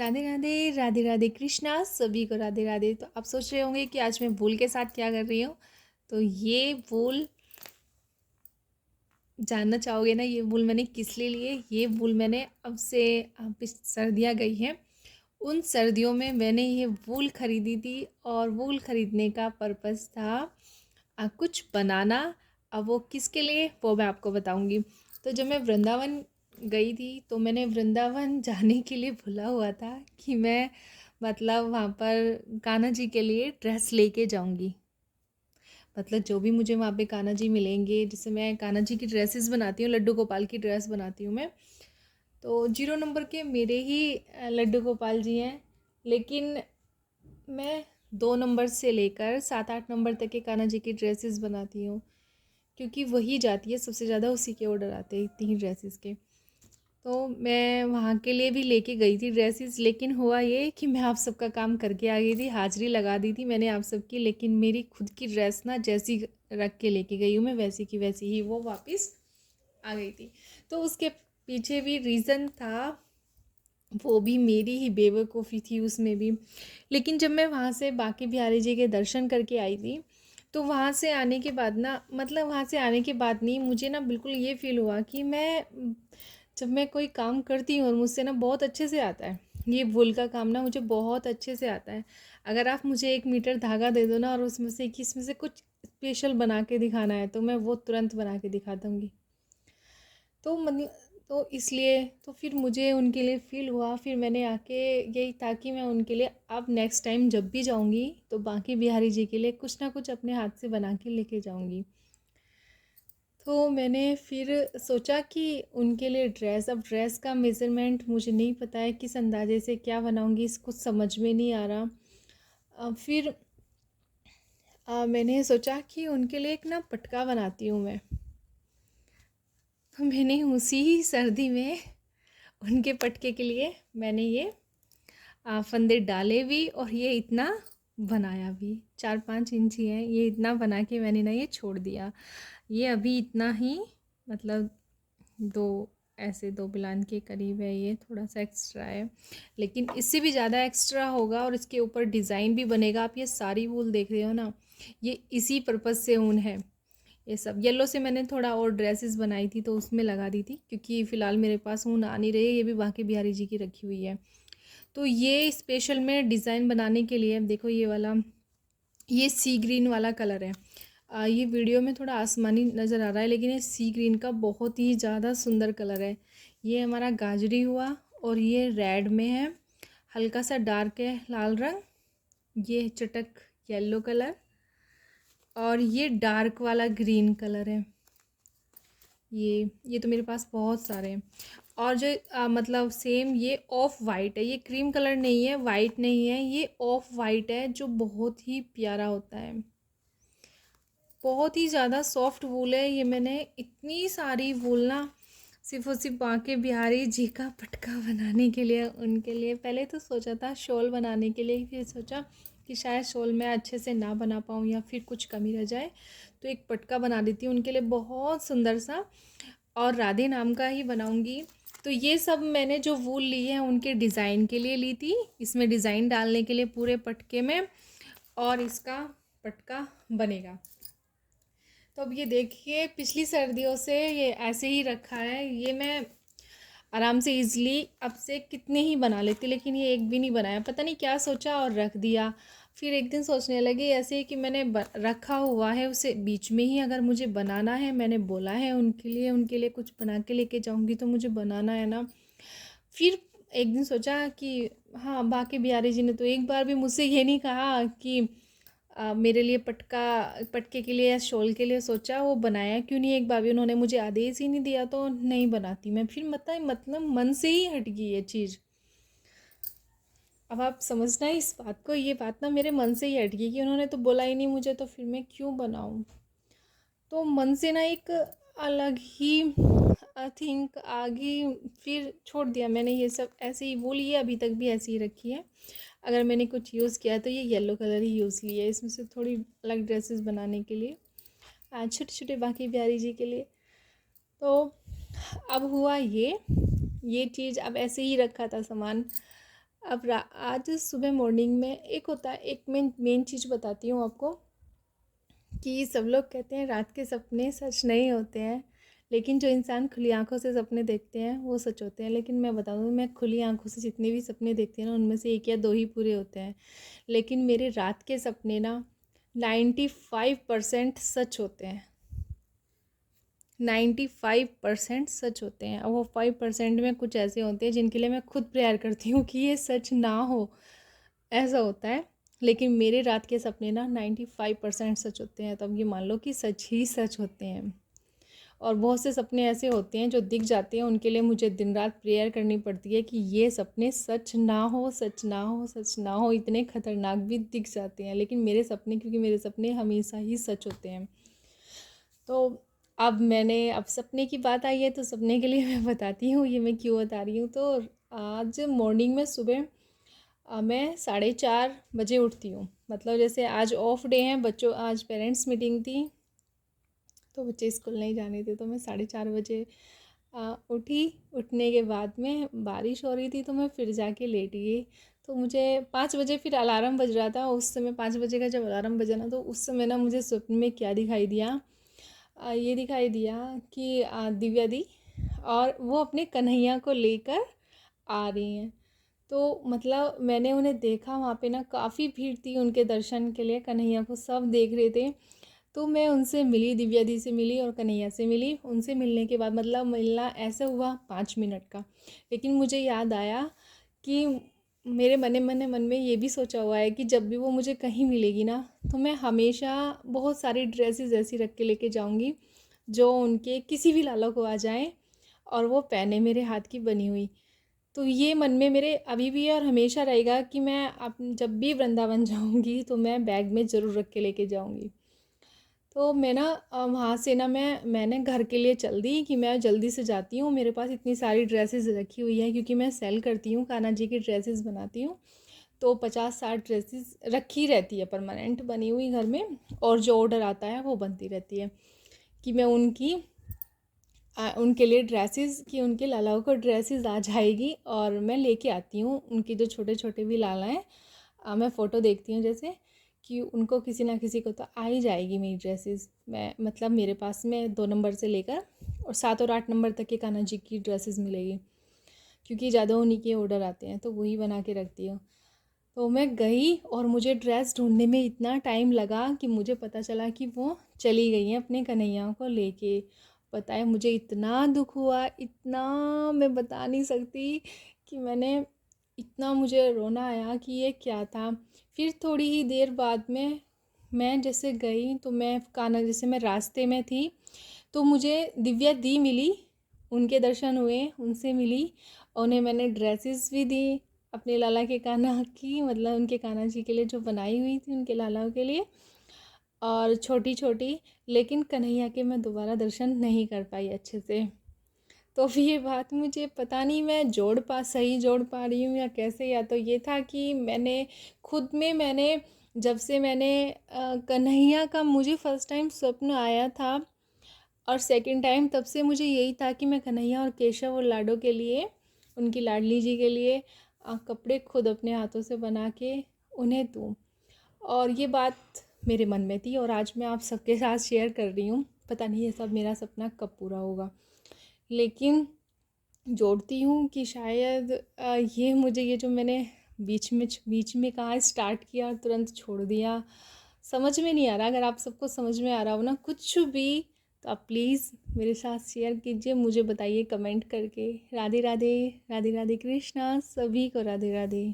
राधे राधे राधे राधे कृष्णा सभी को राधे राधे। तो आप सोच रहे होंगे कि आज मैं वूल के साथ क्या कर रही हूँ। तो ये वूल जानना चाहोगे ना, ये वूल मैंने किस लिए लिए। ये वूल मैंने अब सर्दियाँ गई हैं, उन सर्दियों में मैंने ये वूल ख़रीदी थी। और वूल ख़रीदने का पर्पस था कुछ बनाना। अब वो किसके लिए वो मैं आपको बताऊंगी। तो जब मैं वृंदावन गई थी तो मैंने वृंदावन जाने के लिए भूला हुआ था कि मैं मतलब वहाँ पर कान्हा जी के लिए ड्रेस लेके जाऊंगी। मतलब जो भी मुझे वहाँ पे कान्हा जी मिलेंगे, जैसे मैं कान्हा जी की ड्रेसेस बनाती हूँ, लड्डू गोपाल की ड्रेस बनाती हूँ मैं। तो 0 नंबर के मेरे ही लड्डू गोपाल जी हैं, लेकिन मैं 2 नंबर से लेकर 7-8 नंबर तक के कान्हा जी की ड्रेसेस बनाती हूँ, क्योंकि वही जाती है सबसे ज़्यादा, उसी के ऑर्डर आते हैं इतनी ही ड्रेसेस के। तो मैं वहाँ के लिए भी लेके गई थी ड्रेसेस, लेकिन हुआ ये कि मैं आप सबका काम करके आ गई थी, हाजिरी लगा दी थी मैंने आप सबकी, लेकिन मेरी खुद की ड्रेस ना जैसी रख के लेके गई हूँ मैं, वैसी की वैसी ही वो वापस आ गई थी। तो उसके पीछे भी रीज़न था, वो भी मेरी ही बेवकूफ़ी थी उसमें भी। लेकिन जब मैं वहाँ से बांके बिहारी जी के दर्शन करके आई थी, तो वहाँ से आने के बाद ना, मतलब वहाँ से आने के बाद नहीं, मुझे ना बिल्कुल ये फ़ील हुआ कि जब मैं कोई काम करती हूँ और मुझसे ना बहुत अच्छे से आता है, ये वूल का काम ना मुझे बहुत अच्छे से आता है। अगर आप मुझे 1 मीटर धागा दे दो ना और उसमें से किसमें से कुछ स्पेशल बना के दिखाना है, तो मैं वो तुरंत बना के दिखा दूँगी। तो मन तो इसलिए तो फिर मुझे उनके लिए फ़ील हुआ, फिर मैंने आके यही था कि मैं उनके लिए अब नेक्स्ट टाइम जब भी जाऊंगी तो बांके बिहारी जी के लिए कुछ ना कुछ अपने हाथ से बना के लेके जाऊंगी। तो मैंने फिर सोचा कि उनके लिए अब ड्रेस का मेज़रमेंट मुझे नहीं पता है, किस अंदाजे से क्या बनाऊंगी, कुछ समझ में नहीं आ रहा। फिर मैंने सोचा कि उनके लिए एक ना पटका बनाती हूँ मैं। तो मैंने उसी सर्दी में उनके पटके के लिए मैंने ये फंदे डाले भी, और ये इतना बनाया भी, 4-5 इंच ही है, ये इतना बना के मैंने ना ये छोड़ दिया। ये अभी इतना ही, मतलब दो ऐसे 2 बिलान के करीब है, ये थोड़ा सा एक्स्ट्रा है, लेकिन इससे भी ज़्यादा एक्स्ट्रा होगा और इसके ऊपर डिज़ाइन भी बनेगा। आप ये सारी वूल देख रहे हो ना, ये इसी पर्पज़ से ऊन है। ये सब येलो से मैंने थोड़ा और ड्रेसेस बनाई थी तो उसमें लगा दी थी, क्योंकि फ़िलहाल मेरे पास ऊन आ नहीं रही है। ये भी बांके बिहारी जी की रखी हुई है। तो ये स्पेशल में डिज़ाइन बनाने के लिए देखो, ये वाला, ये सी ग्रीन वाला कलर है। ये वीडियो में थोड़ा आसमानी नज़र आ रहा है, लेकिन ये सी ग्रीन का बहुत ही ज़्यादा सुंदर कलर है। ये हमारा गाजरी हुआ, और ये रेड में है, हल्का सा डार्क है लाल रंग, ये चटक येलो कलर, और ये डार्क वाला ग्रीन कलर है। ये तो मेरे पास बहुत सारे हैं। और जो मतलब सेम ये ऑफ वाइट है, ये क्रीम कलर नहीं है, वाइट नहीं है, ये ऑफ वाइट है, जो बहुत ही प्यारा होता है। बहुत ही ज़्यादा सॉफ्ट वूल है ये। मैंने इतनी सारी वूल ना सिर्फ और सिर्फ बांके बिहारी जी का पटका बनाने के लिए, उनके लिए पहले तो सोचा था शॉल बनाने के लिए, फिर सोचा कि शायद शॉल मैं अच्छे से ना बना पाऊँ या फिर कुछ कमी रह जाए, तो एक पटका बना देती हूँ उनके लिए बहुत सुंदर सा, और राधे नाम का ही बनाऊंगी। तो ये सब मैंने जो वूल ली है उनके डिज़ाइन के लिए ली थी, इसमें डिज़ाइन डालने के लिए पूरे पटके में, और इसका पटका बनेगा। तो अब ये देखिए, पिछली सर्दियों से ये ऐसे ही रखा है। ये मैं आराम से इजली अब से कितने ही बना लेती, लेकिन ये एक भी नहीं बनाया, पता नहीं क्या सोचा और रख दिया। फिर एक दिन सोचने लगी ऐसे ही कि मैंने रखा हुआ है, उसे बीच में ही अगर मुझे बनाना है, मैंने बोला है उनके लिए कुछ बना के लेके जाऊंगी, तो मुझे बनाना है ना। फिर एक दिन सोचा कि हाँ, बाके बिहारी जी ने तो एक बार भी मुझसे ये नहीं कहा कि मेरे लिए पटके के लिए या शॉल के लिए सोचा, वो बनाया क्यों नहीं एक बार भी। उन्होंने मुझे आदेश ही नहीं दिया तो नहीं बनाती मैं। फिर मतलब मन से ही हट गई ये चीज़। अब आप समझना इस बात को, ये बात ना मेरे मन से ही हट गई कि उन्होंने तो बोला ही नहीं मुझे, तो फिर मैं क्यों बनाऊँ। तो मन से ना एक अलग ही आई थिंक आ गई, फिर छोड़ दिया मैंने ये सब ऐसे ही। वो लिए अभी तक भी ऐसे ही रखी है। अगर मैंने कुछ यूज़ किया है तो ये येलो कलर ही यूज़ लिया है, इसमें से थोड़ी अलग ड्रेसेस बनाने के लिए, छोटे छोटे बाकी बिहारी जी के लिए। तो अब हुआ ये चीज़ अब ऐसे ही रखा था सामान, अब आज सुबह मॉर्निंग में एक होता है, एक मेन चीज़ बताती हूँ आपको कि सब लोग कहते हैं रात के सपने सच नहीं होते हैं, लेकिन जो इंसान खुली आंखों से सपने देखते हैं वो सच होते हैं। लेकिन मैं बता दूँ, मैं खुली आंखों से जितने भी सपने देखती हूँ ना, उनमें से 1 या 2 ही पूरे होते हैं। लेकिन मेरे रात के सपने ना 95% सच होते हैं। 95% सच होते हैं, और वो 5% में कुछ ऐसे होते हैं जिनके लिए मैं खुद प्रेयर करती हूँ कि ये सच ना हो, ऐसा होता है। लेकिन मेरे रात के सपने ना 95% सच होते हैं, तो अब ये मान लो कि सच ही सच होते हैं। और बहुत से सपने ऐसे होते हैं जो दिख जाते हैं, उनके लिए मुझे दिन रात प्रेयर करनी पड़ती है कि ये सपने सच ना हो, सच ना हो, सच ना हो। इतने खतरनाक भी दिख जाते हैं, लेकिन मेरे सपने, क्योंकि मेरे सपने हमेशा ही सच होते हैं। तो अब सपने की बात आई है, तो सपने के लिए मैं बताती हूँ, ये मैं क्यों बता रही हूँ। तो आज मॉर्निंग में सुबह मैं 4:30 बजे उठती हूँ। मतलब जैसे आज ऑफ डे है, बच्चों आज पेरेंट्स मीटिंग थी, तो बच्चे स्कूल नहीं जाने थे, तो मैं 4:30 बजे उठी। उठने के बाद में बारिश हो रही थी, तो मैं फिर जाके लेट गई। तो मुझे 5 बजे फिर अलार्म बज रहा था। उस समय 5 बजे का जब अलार्म बजा ना, तो उस समय ना मुझे स्वप्न में क्या दिखाई दिया, ये दिखाई दिया कि दिव्या दी और वो अपने कन्हैया को लेकर आ रही हैं। तो मतलब मैंने उन्हें देखा, वहाँ पे ना काफ़ी भीड़ थी उनके दर्शन के लिए, कन्हैया को सब देख रहे थे। तो मैं उनसे मिली, दिव्या दी से मिली और कन्हैया से मिली। उनसे मिलने के बाद मतलब मिलना ऐसा हुआ 5 मिनट का, लेकिन मुझे याद आया कि मेरे मन में ये भी सोचा हुआ है कि जब भी वो मुझे कहीं मिलेगी ना, तो मैं हमेशा बहुत सारी ड्रेसेस ऐसी रख के लेके जाऊंगी जो उनके किसी भी लाला को आ जाएं, और वो पहने मेरे हाथ की बनी हुई। तो ये मन में मेरे अभी भी है और हमेशा रहेगा कि मैं अब जब भी वृंदावन जाऊंगी तो मैं बैग में ज़रूर रख के लेके जाऊंगी। तो मैं ना वहाँ से ना मैंने घर के लिए चल दी कि मैं जल्दी से जाती हूँ। मेरे पास इतनी सारी ड्रेसेस रखी हुई है, क्योंकि मैं सेल करती हूँ, कान्हा जी की ड्रेसेस बनाती हूँ। तो 50-60 ड्रेसेस रखी रहती है, परमानेंट बनी हुई घर में, और जो ऑर्डर आता है वो बनती रहती है कि मैं उनके लिए ड्रेसेस, कि उनके लालाओं को ड्रेसेस आ जाएगी और मैं लेके आती हूँ। उनके जो छोटे छोटे भी लाला हैं, मैं फ़ोटो देखती हूँ जैसे कि उनको किसी ना किसी को तो आ ही जाएगी मेरी ड्रेसेस। मैं मतलब मेरे पास में 2 नंबर से लेकर और 7 और 8 नंबर तक के कान्हा जी की ड्रेसेस मिलेगी, क्योंकि ज़्यादा उन्हीं के ऑर्डर आते हैं, तो वही बना के रखती हूँ। तो मैं गई और मुझे ड्रेस ढूंढने में इतना टाइम लगा कि मुझे पता चला कि वो चली गई हैं अपने कन्हैया को लेके। पता है मुझे इतना दुख हुआ, इतना मैं बता नहीं सकती कि इतना मुझे रोना आया कि ये क्या था। फिर थोड़ी ही देर बाद में मैं जैसे गई, तो मैं कान्हा, जैसे मैं रास्ते में थी, तो मुझे दिव्या दी मिली, उनके दर्शन हुए, उनसे मिली। उन्हें मैंने ड्रेसेस भी दी अपने लाला के कान्हा की, मतलब उनके कान्हा जी के लिए जो बनाई हुई थी उनके लालाओं के लिए, और छोटी छोटी। लेकिन कन्हैया के मैं दोबारा दर्शन नहीं कर पाई अच्छे से। तो फिर ये बात मुझे पता नहीं, मैं सही जोड़ पा रही हूँ या कैसे। या तो ये था कि मैंने जब से कन्हैया का मुझे फर्स्ट टाइम स्वप्न आया था, और सेकंड टाइम तब से मुझे यही था कि मैं कन्हैया और केशव और लाडो के लिए, उनकी लाडली जी के लिए कपड़े खुद अपने हाथों से बना के उन्हें दूँ। और ये बात मेरे मन में थी, और आज मैं आप सबके साथ शेयर कर रही हूँ। पता नहीं ये सब मेरा सपना कब पूरा होगा, लेकिन जोड़ती हूँ कि शायद ये जो मैंने बीच में कहाँ स्टार्ट किया और तुरंत छोड़ दिया, समझ में नहीं आ रहा। अगर आप सबको समझ में आ रहा हो ना कुछ भी, तो आप प्लीज़ मेरे साथ शेयर कीजिए, मुझे बताइए कमेंट करके। राधे राधे, राधे राधे कृष्णा, सभी को राधे राधे।